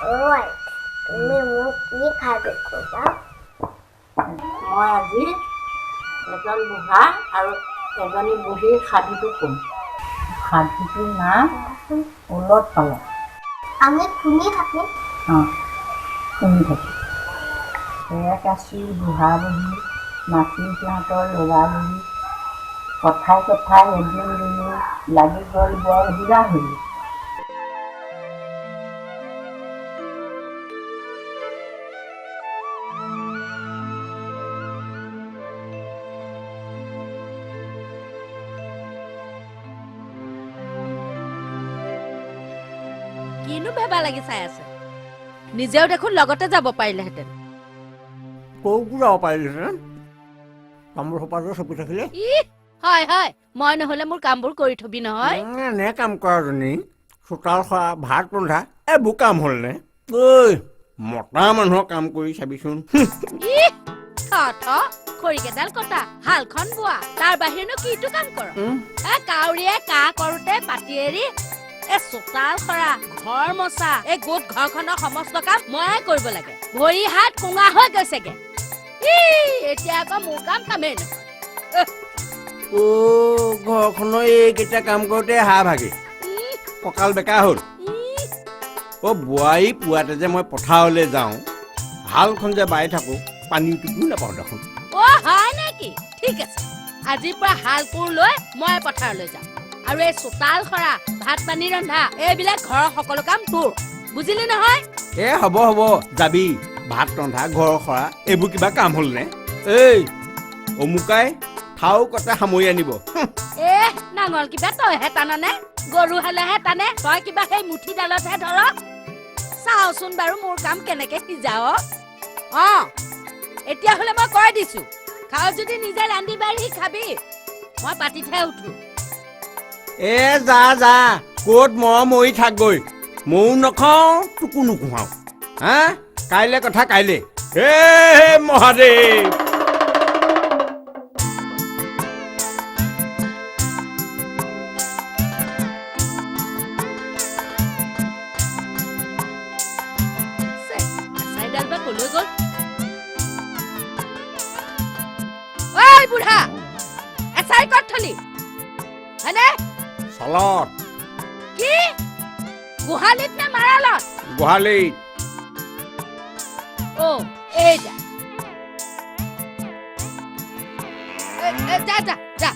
ঐ তুমি মোক কি খাব ক'বা মই আজি এজন বুঢ়া আৰু এজনী বুঢ়ীৰ সাধুটো ক'ম। সাধুটোৰ নাম ওলট পালট। আমি শুনি থাকিম শুনি থাকিম। এক আছিল বুঢ়া বুঢ়ী, নাছিল সিহঁতৰ ল'ৰা বুঢ়ী। কথাই কথাই এদিন দুদিন লাগি গ'ল বৰ হুৰা-হুৰি। কিনো ভেবা লাগি চাই আছে নিজেও দেখোন লগতে যাব পাৰিলেহেঁতেন ক'তো যাব পাৰিলেহেঁতেন কামবোৰ সোপাটো চকু থাকিলে হয় হয় মই নহ'লে মোৰ কামবোৰ কৰি থবি নহয় এনে কাম কৰাজনী চোতাল সৰা ভাত ৰন্ধা এইবোৰ কাম হ'লনে ঐ মতা মানুহৰ কাম কৰি চাবিচোন খৰিকেইডাল কটা হালখন বোৱা তাৰ বাহিৰেনো কিটো কাম কৰ কাউৰীয়ে কাহ কৰোতে পাতি এৰি চোতাল সৰা ঘৰ মচা এই গোট ঘৰখনৰ সমস্ত কাম ময়ে কৰিব লাগে ভৰি হাত কোঙা হৈ গৈছেগে এতিয়া আকৌ মোৰ কামেই নহয় ঘৰখনৰ এইকেইটা কাম কৰোঁতে হাঁহ ভাগি কঁকাল বেকা হ'ল বোৱাৰী পুৱাতে যে মই পথাৰলৈ যাওঁ হালখন যে বাই থাকোঁ পানী টুপিও নাপাওঁ দেখোন হয় নেকি ঠিক আছে আজিৰ পৰা হাল কোৰ লৈ মই পথাৰলৈ যাম আৰু এই চোতাল সৰা ভাত পানী ৰন্ধা এইবিলাক ঘৰৰ সকলো কাম তোৰ বুজিলি নহয় হ'ব যাবি ভাত ৰন্ধা ঘৰ সৰা এইবোৰ কিবা কাম হ'লনে এই অমুকাই থাও কটা সামৰি আনিব নাঙল কিবা তইহে টাননে গৰু হালেহে টানে তই কিবা সেই মুঠিডালতহে ধৰ চাওচোন বাৰু মোৰ কাম কেনেকে সিজাও এতিয়া হলে মই কৈ দিছো খাও যদি নিজে ৰান্ধি বাঢ়ি খাবি মই পাতিতহে উঠো যা ক'ত মৰি থাকগৈ ময়ো নখাওঁ তোকো নোখোৱাওঁ হা কাইলৈ কথা কাইলৈ হে মহাদেৱ বুঢ়া এচাই ক'ত থলি হয়নে চলত কি গোহালিত নে মাৰালত গোহালিত এই যা যা যা যা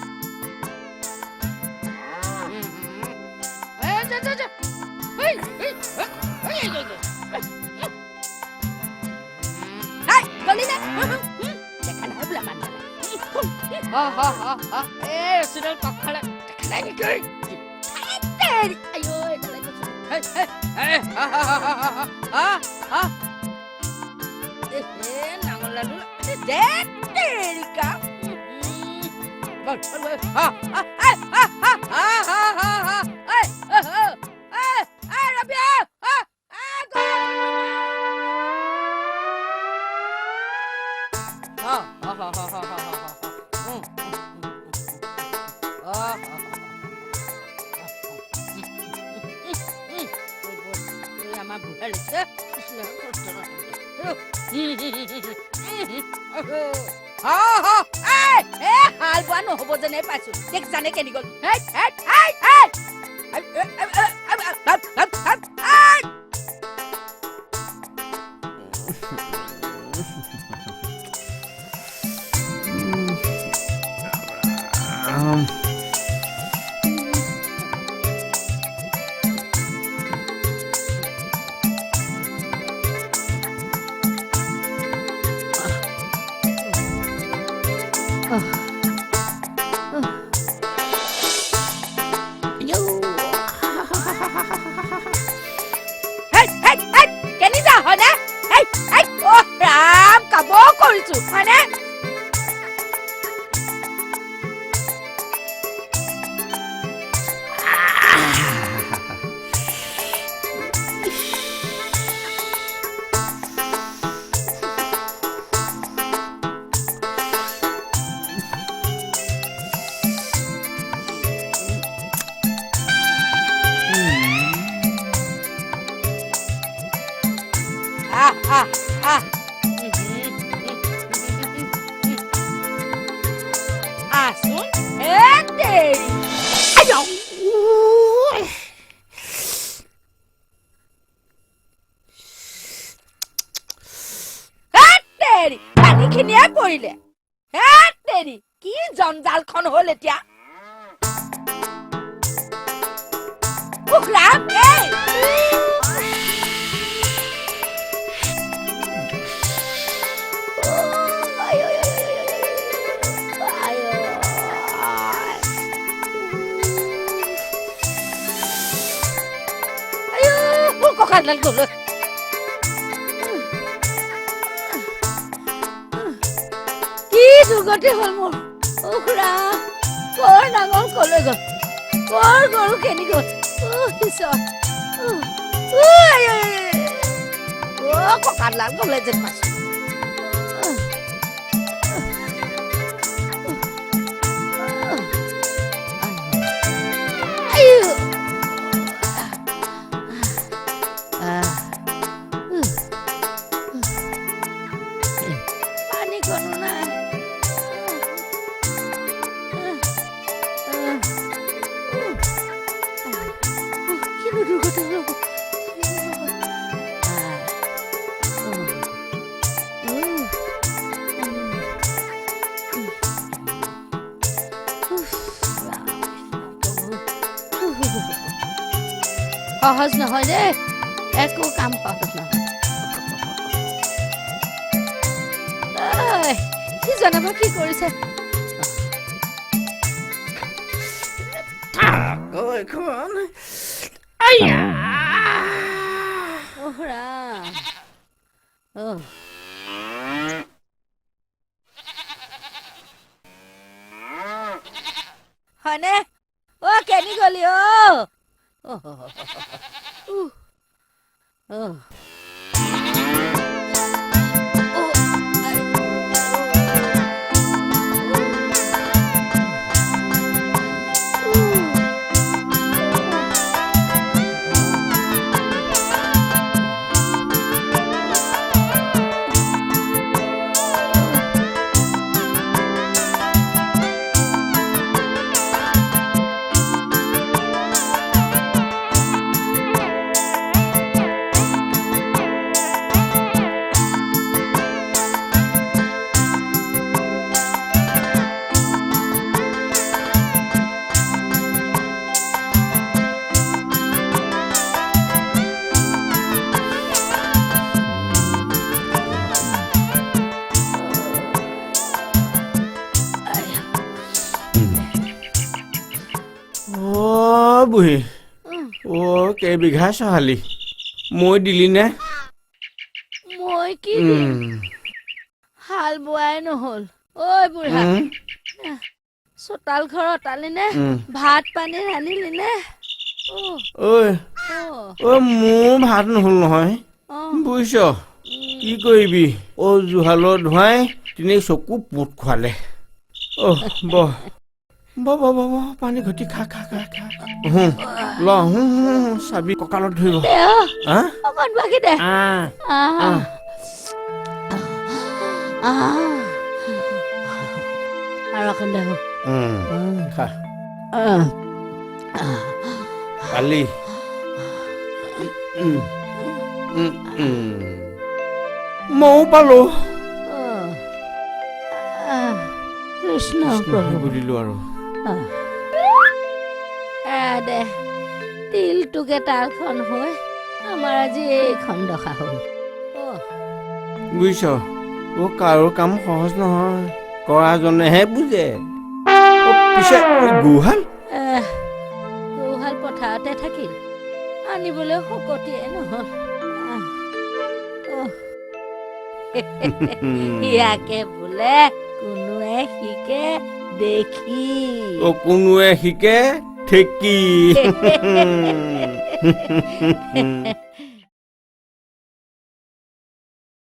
ৰচুনৰ কখলা দেখা নাই নেকি নাঙল লাডু দেৰিকা আমাৰ বুঢ়া লৈছে হাল বোৱা নহব যেনে পাইছো দেখ জানে কেনি গল কেনি যা হয়নে ৰাম কাব কৰিছো হয়নে তেৰি আইও তেৰি পানীখিনিয়ে পৰিলে তেৰি কি জঞ্জালখন হ'ল এতিয়া উখৰাম কঁকালডাল গ'ল কি দুৰ্গতি হ'ল মোৰ উখৰা কৰ ডাঙৰ কলৈ গ'ল কৰ গৰু কেনি গ'ল ঈশ্বৰ কঁকালডাল গ'লে যেন পাইছো পানী কোনো নাই কিনো দুৰ্গতি হ'ল সহজ নহয় দেই একো কাম সহজ নহয় কি জনাব কি কৰিছে হয়নে কেনি গলি বুঢ়ী কেইবিঘা চহালি মই দিলি নে মই কি হাল বোৱাই নহ'ল ঐ বুঢ়া চোতাল ঘৰ অটালি নে ভাত পানী ৰান্ধিলি নে মোৰ ভাত নহ'ল নহয় বুজিছ কি কৰিবি জুহালৰ ধোঁৱাই তিনি চকু পোত খোৱালে পানী ঘটি খা ল চাবি কঁকালত ধৰিব অকণ বাকী দে আৰু অকণ দে খা কালি ময়ো পালো কৃষ্ণ বুলিলো আৰু দে তিলটোকে তালখন হৈ আমাৰ আজি এইখন দশা হ'ল বুজিছ কাৰো কাম সহজ নহয় কৰাজনেহে বুজে পিছে গৰুহাল পথাৰতে থাকিল আনিবলৈ শকতিয়ে নহ'ল ইয়াকে বোলে কোনোৱে শিকে দেখি কোনোৱে শিকে ঠেকি